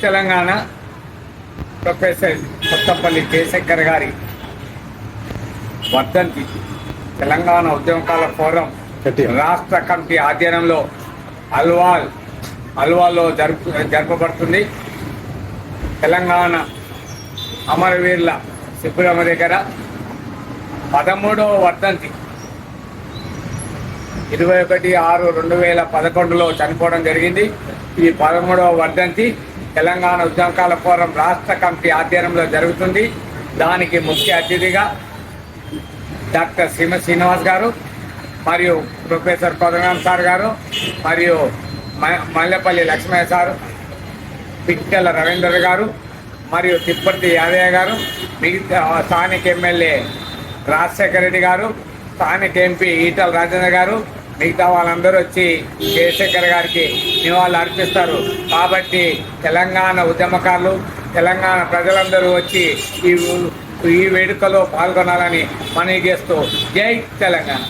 Telangana professor Kothapalli Jayashankar గారి వర్ధంతి Telangana ఉద్యమకాల forum రాష్ట్ర కమిటీ ఆధ్వర్యంలో అల్వాల్లో జరపబడుతుంది. తెలంగాణ అమరవీరుల శిబిరం దగ్గర 13వ వర్ధంతి 21/6/2011లో చనిపోవడం జరిగింది. ఈ 13వ వర్ధంతి తెలంగాణ ఉద్యమకాల ఫోరం రాష్ట్ర కమిటీ ఆధ్వర్యంలో జరుగుతుంది. దానికి ముఖ్య అతిథిగా డాక్టర్ శ్రీనివాస్ గారు మరియు ప్రొఫెసర్ కొదరాం సార్ గారు మరియు మల్లెపల్లి లక్ష్మయ్య సారు, పిక్కల రవీందర్ గారు మరియు తిప్పర్తి యాదయ్య గారు, మిగతా స్థానిక ఎమ్మెల్యే రాజశేఖర రెడ్డి గారు, స్థానిక ఎంపీ ఈటల రాజేంద్ర గారు, మిగతా వాళ్ళందరూ వచ్చి జయశంకర్ గారికి నివాళులు అర్పిస్తారు. కాబట్టి తెలంగాణ ఉద్యమకారులు, తెలంగాణ ప్రజలందరూ వచ్చి ఈ వేడుకలో పాల్గొనాలని మనవి చేస్తూ జై తెలంగాణ.